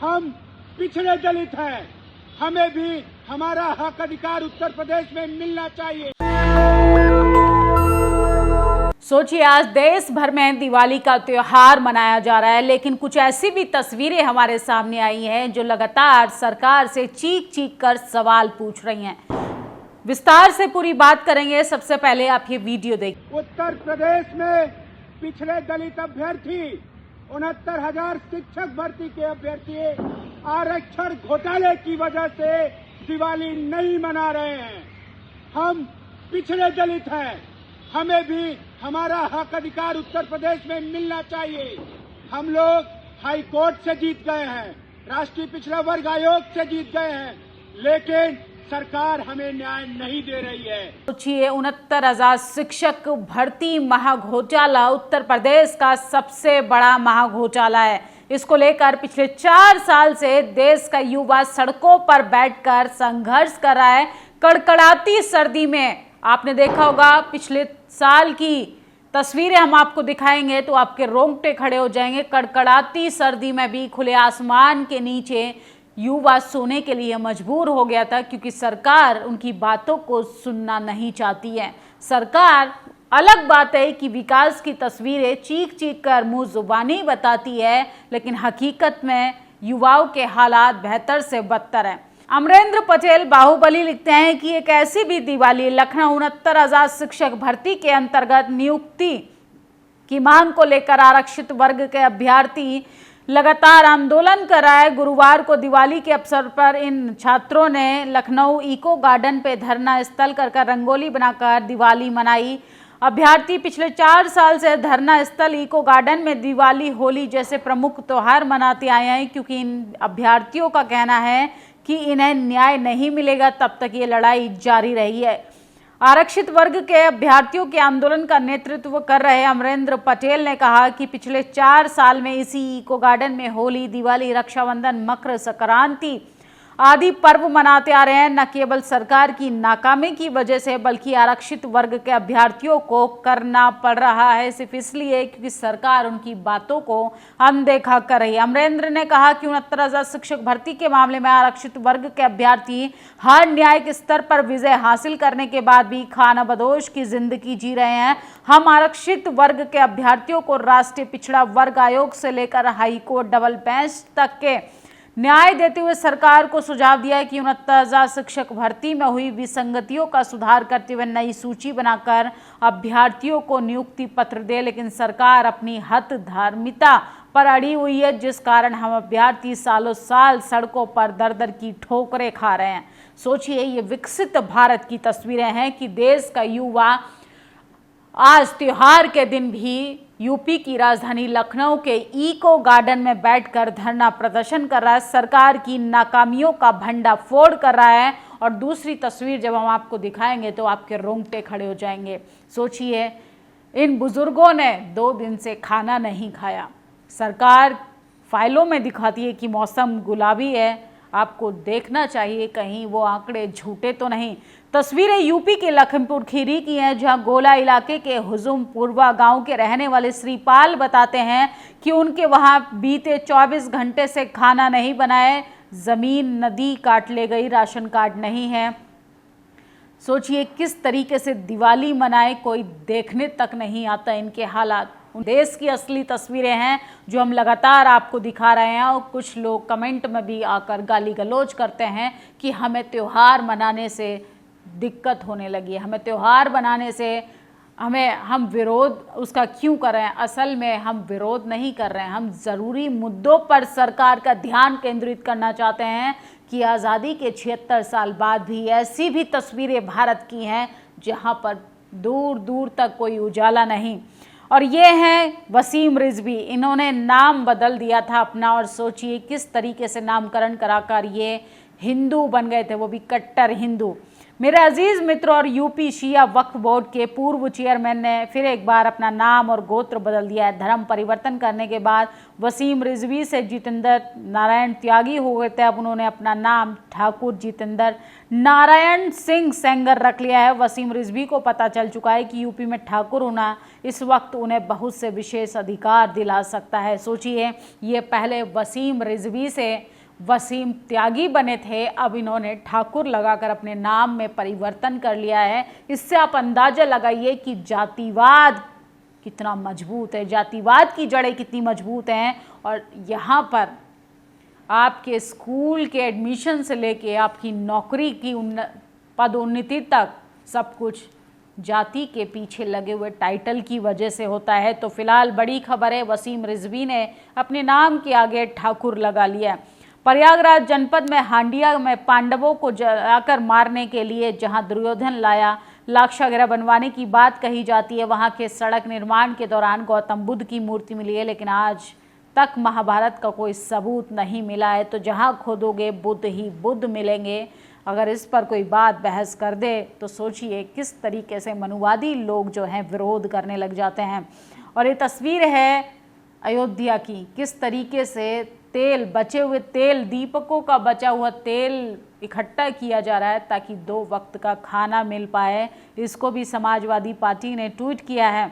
हम पिछड़े दलित हैं, हमें भी हमारा हक अधिकार उत्तर प्रदेश में मिलना चाहिए। सोचिए, आज देश भर में दिवाली का त्योहार मनाया जा रहा है, लेकिन कुछ ऐसी भी तस्वीरें हमारे सामने आई हैं जो लगातार सरकार से चीख चीख कर सवाल पूछ रही हैं। विस्तार से पूरी बात करेंगे। सबसे पहले आप ये वीडियो देखिए। उत्तर प्रदेश में पिछड़े दलित अभ्यर्थी 69,000 शिक्षक भर्ती के अभ्यर्थी आरक्षण घोटाले की वजह से दिवाली नहीं मना रहे हैं। हम पिछड़े दलित हैं, हमें भी हमारा हक अधिकार उत्तर प्रदेश में मिलना चाहिए। हम लोग हाई कोर्ट से जीत गए हैं, राष्ट्रीय पिछड़ा वर्ग आयोग से जीत गए हैं, लेकिन सरकार हमें न्याय नहीं दे रही है। सोचिए, 69,000 शिक्षक भर्ती महाघोटाला उत्तर प्रदेश का सबसे बड़ा महाघोटाला है। इसको लेकर पिछले 4 साल से देश का युवा सड़कों पर बैठकर संघर्ष कर रहा है। कड़कड़ाती सर्दी में आपने देखा होगा, पिछले साल की तस्वीरें हम आपको दिखाएंगे तो आपके रोंगटे खड़े हो जाएंगे। कड़कड़ाती सर्दी में भी खुले आसमान के नीचे युवा सोने के लिए मजबूर हो गया था, क्योंकि सरकार उनकी बातों को सुनना नहीं चाहती है। सरकार, अलग बात है कि विकास की तस्वीरें चीख चीख कर मुंह जुबानी बताती है, लेकिन हकीकत में युवाओं के हालात बेहतर से बदतर हैं। अमरेंद्र पटेल बाहुबली लिखते हैं कि एक ऐसी भी दिवाली, लखनऊ 69,000 शिक्षक भर्ती के अंतर्गत नियुक्ति की मांग को लेकर आरक्षित वर्ग के अभ्यर्थी लगातार आंदोलन कर रहा है। गुरुवार को दिवाली के अवसर पर इन छात्रों ने लखनऊ इको गार्डन पे धरना स्थल कर रंगोली बनाकर दिवाली मनाई। अभ्यर्थी पिछले 4 साल से धरना स्थल इको गार्डन में दिवाली, होली जैसे प्रमुख त्योहार मनाते आए हैं, क्योंकि इन अभ्यर्थियों का कहना है कि इन्हें न्याय नहीं मिलेगा तब तक ये लड़ाई जारी रही है। आरक्षित वर्ग के अभ्यर्थियों के आंदोलन का नेतृत्व कर रहे अमरेंद्र पटेल ने कहा कि पिछले 4 साल में इसी इको गार्डन में होली, दिवाली, रक्षाबंधन, मकर संक्रांति आदि पर्व मनाते आ रहे हैं। न केवल सरकार की नाकामी की वजह से, बल्कि आरक्षित वर्ग के अभ्यर्थियों को करना पड़ रहा है सिर्फ इसलिए क्योंकि सरकार उनकी बातों को अनदेखा कर रही है। अमरेंद्र ने कहा कि 69,000 शिक्षक भर्ती के मामले में आरक्षित वर्ग के अभ्यर्थी हर न्यायिक स्तर पर विजय हासिल करने के बाद भी खानाबदोश की जिंदगी जी रहे हैं। हम आरक्षित वर्ग के अभ्यर्थियों को राष्ट्रीय पिछड़ा वर्ग आयोग से लेकर हाईकोर्ट डबल बेंच तक के न्याय देते हुए सरकार को सुझाव दिया है कि 69,000 शिक्षक भर्ती में हुई विसंगतियों का सुधार करते हुए नई सूची बनाकर अभ्यर्थियों को नियुक्ति पत्र दे, लेकिन सरकार अपनी हठधर्मिता पर अड़ी हुई है, जिस कारण हम अभ्यर्थी सालों साल सड़कों पर दर दर की ठोकरें खा रहे हैं। सोचिए, ये विकसित भारत की तस्वीरें हैं कि देश का युवा आज त्योहार के दिन भी यूपी की राजधानी लखनऊ के इको गार्डन में बैठकर धरना प्रदर्शन कर रहा है, सरकार की नाकामियों का भंडाफोड़ कर रहा है। और दूसरी तस्वीर जब हम आपको दिखाएंगे तो आपके रोंगटे खड़े हो जाएंगे। सोचिए, इन बुजुर्गों ने 2 दिन से खाना नहीं खाया। सरकार फाइलों में दिखाती है कि मौसम गुलाबी है, आपको देखना चाहिए कहीं वो आंकड़े झूठे तो नहीं। तस्वीरें यूपी के लखीमपुर खीरी की हैं, जहां गोला इलाके के हुजुमपुरवा गांव के रहने वाले श्रीपाल बताते हैं कि उनके वहां बीते 24 घंटे से खाना नहीं बनाए, जमीन नदी काट ले गई, राशन कार्ड नहीं है। सोचिए, किस तरीके से दिवाली मनाए, कोई देखने तक नहीं आता इनके हालात। देश की असली तस्वीरें हैं जो हम लगातार आपको दिखा रहे हैं, और कुछ लोग कमेंट में भी आकर गाली गलौज करते हैं कि हमें त्योहार मनाने से दिक्कत होने लगी है, हमें त्योहार बनाने से हम विरोध उसका क्यों कर रहे हैं। असल में हम विरोध नहीं कर रहे हैं, हम ज़रूरी मुद्दों पर सरकार का ध्यान केंद्रित करना चाहते हैं कि आज़ादी के 76 साल बाद भी ऐसी भी तस्वीरें भारत की हैं जहां पर दूर दूर तक कोई उजाला नहीं। और ये हैं वसीम रिजवी, इन्होंने नाम बदल दिया था अपना, और सोचिए किस तरीके से नामकरण कराकर ये हिंदू बन गए थे, वो भी कट्टर हिंदू। मेरे अजीज मित्र और यूपी शिया वक्फ बोर्ड के पूर्व चेयरमैन ने फिर एक बार अपना नाम और गोत्र बदल दिया है। धर्म परिवर्तन करने के बाद वसीम रिजवी से जितेंद्र नारायण त्यागी हो गए थे। अब उन्होंने अपना नाम ठाकुर जितेंद्र नारायण सिंह सेंगर रख लिया है। वसीम रिजवी को पता चल चुका है कि यूपी में ठाकुर होना इस वक्त उन्हें बहुत से विशेष अधिकार दिला सकता है। सोचिए, ये पहले वसीम रिजवी से वसीम त्यागी बने थे, अब इन्होंने ठाकुर लगाकर अपने नाम में परिवर्तन कर लिया है। इससे आप अंदाजा लगाइए कि जातिवाद कितना मजबूत है, जातिवाद की जड़ें कितनी मजबूत हैं। और यहाँ पर आपके स्कूल के एडमिशन से लेके आपकी नौकरी की पदोन्नति तक सब कुछ जाति के पीछे लगे हुए टाइटल की वजह से होता है। तो फिलहाल बड़ी खबर है, वसीम रिजवी ने अपने नाम के आगे ठाकुर लगा लिया। प्रयागराज जनपद में हांडिया में पांडवों को जलाकर मारने के लिए जहां दुर्योधन लाया लाक्षागृह बनवाने की बात कही जाती है, वहां के सड़क निर्माण के दौरान गौतम बुद्ध की मूर्ति मिली है, लेकिन आज तक महाभारत का कोई सबूत नहीं मिला है। तो जहां खोदोगे बुद्ध ही बुद्ध मिलेंगे। अगर इस पर कोई बात बहस कर दे तो सोचिए किस तरीके से मनुवादी लोग जो हैं विरोध करने लग जाते हैं। और ये तस्वीर है अयोध्या की, किस तरीके से तेल, बचे हुए तेल, दीपकों का बचा हुआ तेल इकट्ठा किया जा रहा है ताकि 2 वक्त का खाना मिल पाए। इसको भी समाजवादी पार्टी ने ट्वीट किया है।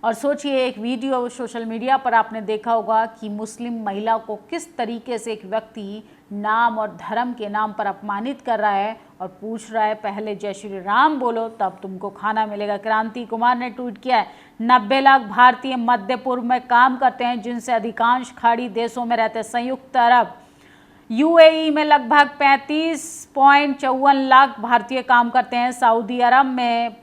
और सोचिए, एक वीडियो सोशल मीडिया पर आपने देखा होगा कि मुस्लिम महिला को किस तरीके से एक व्यक्ति नाम और धर्म के नाम पर अपमानित कर रहा है और पूछ रहा है पहले जय श्री राम बोलो तब तुमको खाना मिलेगा। क्रांति कुमार ने ट्वीट किया है, 90 लाख भारतीय मध्य पूर्व में काम करते हैं, जिनसे अधिकांश खाड़ी देशों में रहते हैं। संयुक्त अरब यूएई में लगभग 35.54 लाख भारतीय काम करते हैं। सऊदी अरब में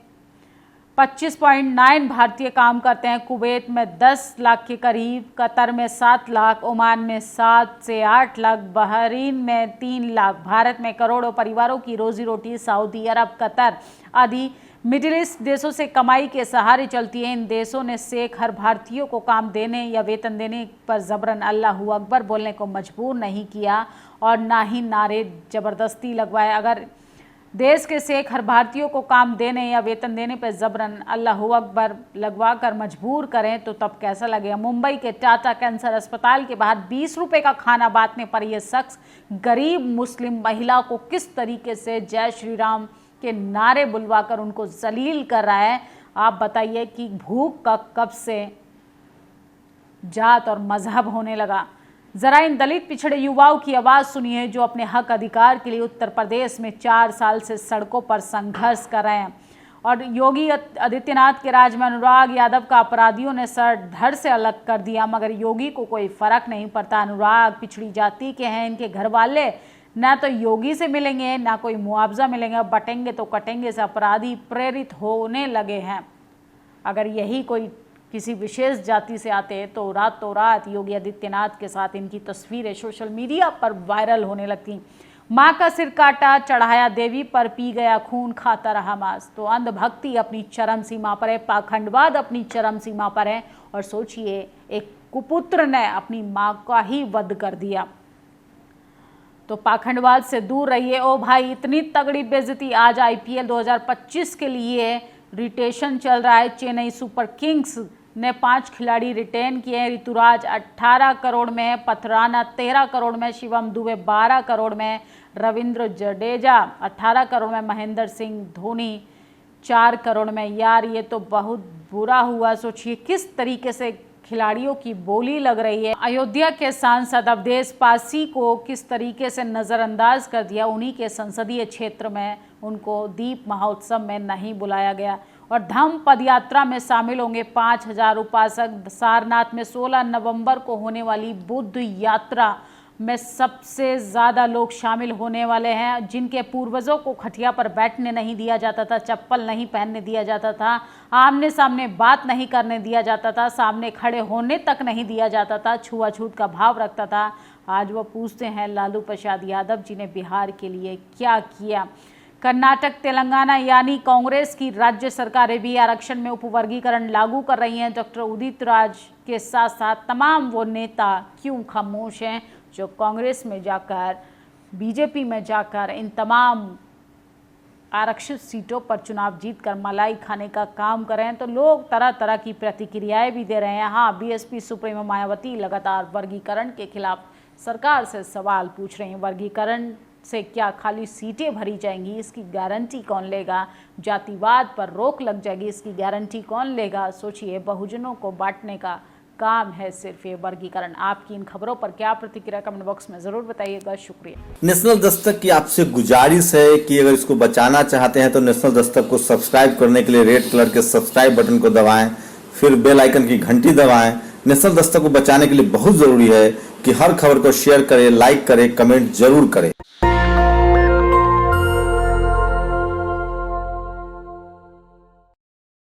25.9 भारतीय काम करते हैं। कुवैत में 10 लाख के करीब, कतर में 7 लाख, ओमान में 7 से 8 लाख, बहरीन में 3 लाख। भारत में करोड़ों परिवारों की रोजी रोटी सऊदी अरब, कतर आदि मिडिल ईस्ट देशों से कमाई के सहारे चलती है। इन देशों ने शेख हर भारतीयों को काम देने या वेतन देने पर जबरन अल्लाह अकबर बोलने को मजबूर नहीं किया और ना ही नारे जबरदस्ती लगवाए। अगर देश के शेख हर भारतीयों को काम देने या वेतन देने पर जबरन अल्लाह अकबर लगवा कर मजबूर करें तो तब कैसा लगेगा। मुंबई के टाटा कैंसर अस्पताल के बाहर 20 रुपए का खाना बांटने पर यह शख्स गरीब मुस्लिम महिला को किस तरीके से जय श्री राम के नारे बुलवाकर उनको जलील कर रहा है। आप बताइए कि भूख का कब से जात और मजहब होने लगा। जरा इन दलित पिछड़े युवाओं की आवाज़ सुनिए जो अपने हक अधिकार के लिए उत्तर प्रदेश में 4 साल से सड़कों पर संघर्ष कर रहे हैं। और योगी आदित्यनाथ के राज में अनुराग यादव का अपराधियों ने सर धड़ से अलग कर दिया, मगर योगी को कोई फर्क नहीं पड़ता। अनुराग पिछड़ी जाति के हैं, इनके घर वाले ना तो योगी से मिलेंगे ना कोई मुआवजा मिलेगा, बटेंगे तो कटेंगे से अपराधी प्रेरित होने लगे हैं। अगर यही कोई किसी विशेष जाति से आते तो रातों रात योगी आदित्यनाथ के साथ इनकी तस्वीरें सोशल मीडिया पर वायरल होने लगती। माँ का सिर काटा, चढ़ाया देवी पर, पी गया खून, खाता रहा मांस। तो अंधभक्ति अपनी चरम सीमा पर है, पाखंडवाद अपनी चरम सीमा पर है। और सोचिए, एक कुपुत्र ने अपनी माँ का ही वध कर दिया। तो पाखंडवाद से दूर रहिए। ओ भाई, इतनी तगड़ी बेइज्जती। आज आईपीएल 2025 के लिए रिटेशन चल रहा है। चेन्नई सुपर किंग्स ने 5 खिलाड़ी रिटेन किए हैं। ऋतुराज 18 करोड़ में है, पथराना 13 करोड़ में, शिवम दुबे 12 करोड़ में, रविंद्र जडेजा 18 करोड़ में, महेंद्र सिंह धोनी 4 करोड़ में। यार ये तो बहुत बुरा हुआ। सोचिए किस तरीके से खिलाड़ियों की बोली लग रही है। अयोध्या के सांसद अवधेश पासी को किस तरीके से नज़रअंदाज कर दिया। उन्हीं के संसदीय क्षेत्र में उनको दीप महोत्सव में नहीं बुलाया गया। और धम्म पदयात्रा में शामिल होंगे 5000 उपासक। सारनाथ में 16 नवंबर को होने वाली बुद्ध यात्रा में सबसे ज़्यादा लोग शामिल होने वाले हैं, जिनके पूर्वजों को खटिया पर बैठने नहीं दिया जाता था, चप्पल नहीं पहनने दिया जाता था, आमने सामने बात नहीं करने दिया जाता था, सामने खड़े होने तक नहीं दिया जाता था, छुआछूत का भाव रखता था। आज वो पूछते हैं लालू प्रसाद यादव जी ने बिहार के लिए क्या किया। कर्नाटक, तेलंगाना यानी कांग्रेस की राज्य सरकारें भी आरक्षण में उपवर्गीकरण लागू कर रही हैं। डॉक्टर उदित राज के साथ साथ तमाम वो नेता क्यों खामोश हैं जो कांग्रेस में जाकर, बीजेपी में जाकर इन तमाम आरक्षित सीटों पर चुनाव जीतकर मलाई खाने का काम कर रहे हैं, तो लोग तरह तरह की प्रतिक्रियाएं भी दे रहे हैं। हाँ, बीएसपी सुप्रीमो मायावती लगातार वर्गीकरण के खिलाफ सरकार से सवाल पूछ रही हैं। वर्गीकरण से क्या खाली सीटें भरी जाएंगी, इसकी गारंटी कौन लेगा? जातिवाद पर रोक लग जाएगी, इसकी गारंटी कौन लेगा? सोचिए, बहुजनों को बांटने का काम है सिर्फ ये वर्गीकरण। आपकी इन खबरों पर क्या प्रतिक्रिया, कमेंट बॉक्स में जरूर बताइएगा। शुक्रिया। नेशनल दस्तक की आपसे गुजारिश है कि अगर इसको बचाना चाहते हैं तो नेशनल दस्तक को सब्सक्राइब करने के लिए रेड कलर के सब्सक्राइब बटन को दबाएं, फिर बेल आइकन की घंटी दबाएं। नेशनल दस्तक को बचाने के लिए बहुत जरूरी है कि हर खबर को शेयर करें, लाइक करें, कमेंट जरूर करें।